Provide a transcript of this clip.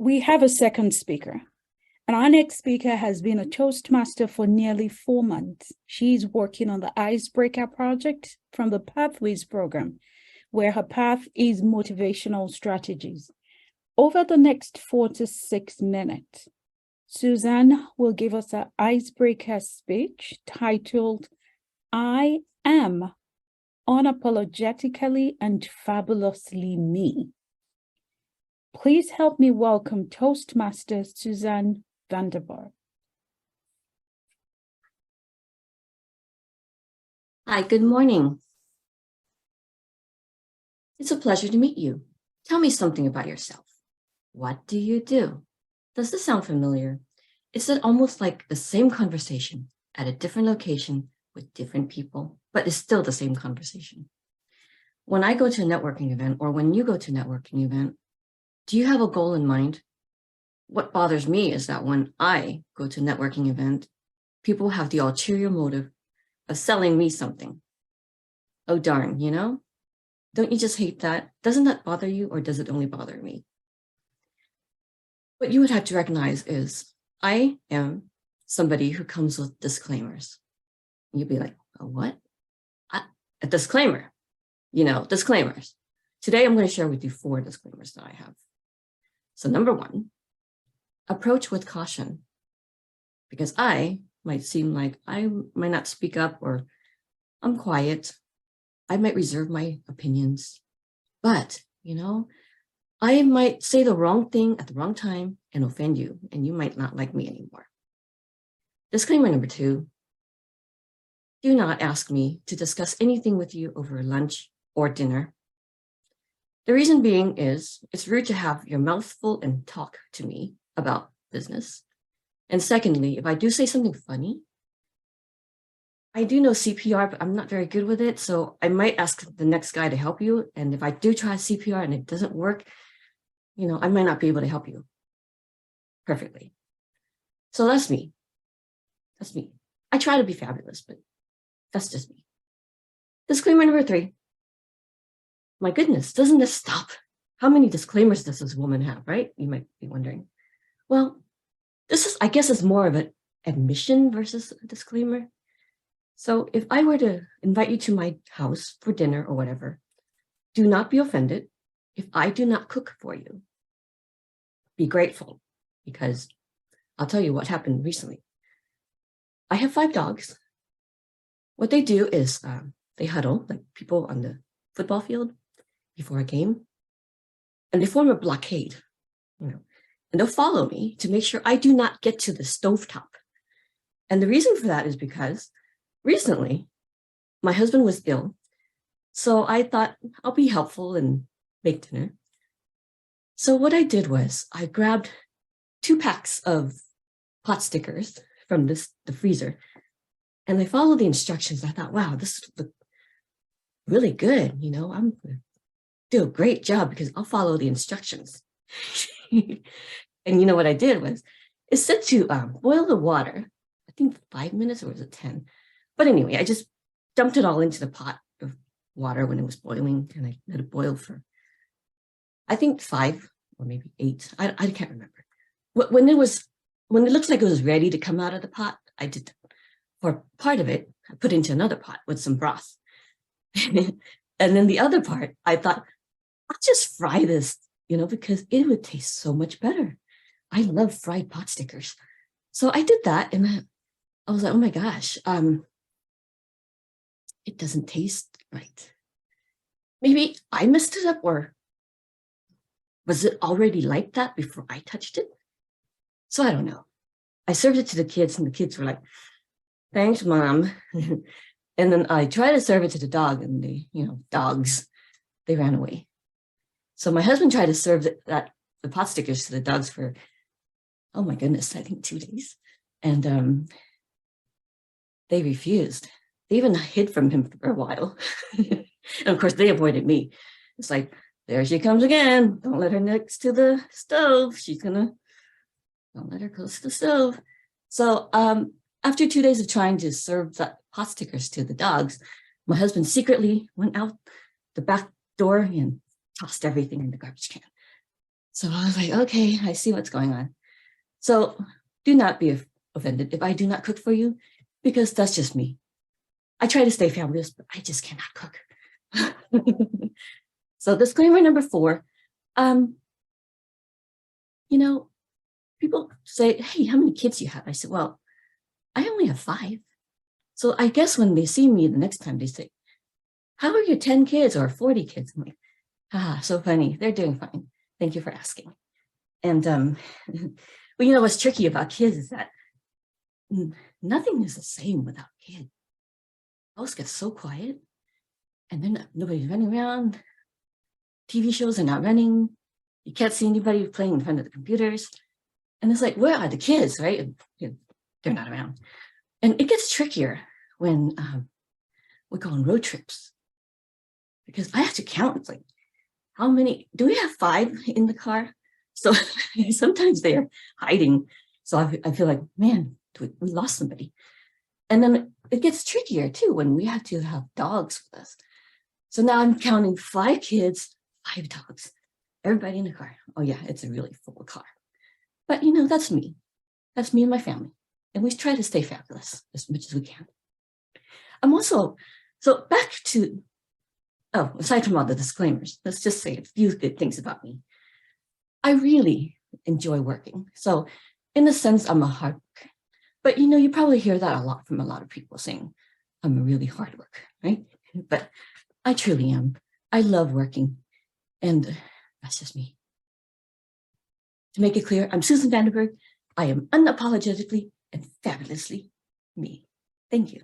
we have a second speaker. And our next speaker has been a Toastmaster for nearly 4 months. She's working on the Icebreaker project from the Pathways program, where her path is motivational strategies. Over the next 4 to 6 minutes, Suzanne will give us an icebreaker speech titled, I am unapologetically and fabulously me. Please help me welcome Toastmaster Susan Vanderburgh. Hi, good morning. It's a pleasure to meet you. Tell me something about yourself. What do you do? Does this sound familiar? Is it almost like the same conversation at a different location with different people, but it's still the same conversation? When I go to a networking event, or when you go to a networking event, do you have a goal in mind? What bothers me is that when I go to a networking event, people have the ulterior motive of selling me something. Oh, darn, you know? Don't you just hate that? Doesn't that bother you, or does it only bother me? What you would have to recognize is I am somebody who comes with disclaimers. You'd be like, a what? A disclaimer, disclaimers. Today, I'm going to share with you 4 disclaimers that I have. So number 1, approach with caution, because I might seem like I might not speak up, or I'm quiet. I might reserve my opinions, but, I might say the wrong thing at the wrong time and offend you, and you might not like me anymore. Disclaimer number 2, do not ask me to discuss anything with you over lunch or dinner. The reason being is it's rude to have your mouth full and talk to me about business. And secondly, if I do say something funny, I do know CPR, but I'm not very good with it. So I might ask the next guy to help you. And if I do try CPR and it doesn't work, I might not be able to help you perfectly. So that's me. That's me. I try to be fabulous, but that's just me. Disclaimer number 3. My goodness, doesn't this stop? How many disclaimers does this woman have, right? You might be wondering. Well, I guess it's more of an admission versus a disclaimer. So if I were to invite you to my house for dinner or whatever, do not be offended if I do not cook for you. Be grateful, because I'll tell you what happened recently. I have 5 dogs. What they do is they huddle like people on the football field before a game, and they form a blockade, and they'll follow me to make sure I do not get to the stovetop. And the reason for that is because recently my husband was ill, so I thought I'll be helpful and make dinner. So what I did was I grabbed 2 packs of pot stickers from the freezer, and I followed the instructions. I thought, wow, this looks really good. I'm going to do a great job because I'll follow the instructions. And what I did was, it said to boil the water, I think 5 minutes, or was it 10? But anyway, I just dumped it all into the pot of water when it was boiling, and I let it boil for, I think 5 or maybe 8. I can't remember. When it looks like it was ready to come out of the pot, I did, for part of it, I put into another pot with some broth. And then the other part, I thought, I'll just fry this, because it would taste so much better. I love fried pot stickers. So I did that, and I was like, oh my gosh, it doesn't taste right. Maybe I messed it up, or was it already like that before I touched it? So I don't know. I served it to the kids, and the kids were like, thanks, Mom. And then I tried to serve it to the dog, and dogs, they ran away. So my husband tried to serve the pot stickers to the dogs for, oh my goodness, I think 2 days. And they refused. They even hid from him for a while. And of course, they avoided me. It's like, there she comes again. Don't let her next to the stove. Don't let her close to the stove. So after 2 days of trying to serve the pot stickers to the dogs, my husband secretly went out the back door and tossed everything in the garbage can. So I was like, okay, I see what's going on. So do not be offended if I do not cook for you, because that's just me. I try to stay fabulous, but I just cannot cook. So disclaimer number 4, you know, people say, hey, how many kids do you have? I said, well, I only have 5. So I guess when they see me the next time, they say, how are your 10 kids or 40 kids? I'm like, so funny. They're doing fine. Thank you for asking. And, well, you know, what's tricky about kids is that nothing is the same without kids. House gets so quiet, and then nobody's running around. TV shows are not running. You can't see anybody playing in front of the computers. And it's like, where are the kids, right? They're not around. And it gets trickier when we go on road trips, because I have to count. It's like, how many? Do we have 5 in the car? So sometimes they're hiding. So I feel like, man, we lost somebody. And then it gets trickier too when we have to have dogs with us. So now I'm counting 5 kids, 5 dogs, everybody in the car. Oh yeah, it's a really full car. But you know, that's me. That's me and my family. And we try to stay fabulous as much as we can. I'm also, so back to, aside from all the disclaimers, let's just say a few good things about me. I really enjoy working. So in a sense, I'm a hard worker. But you know, you probably hear that a lot from a lot of people saying, I'm a really hard worker, right? But I truly am. I love working. And that's just me. To make it clear, I'm Susan Vanderburgh. I am unapologetically and fabulously me. Thank you.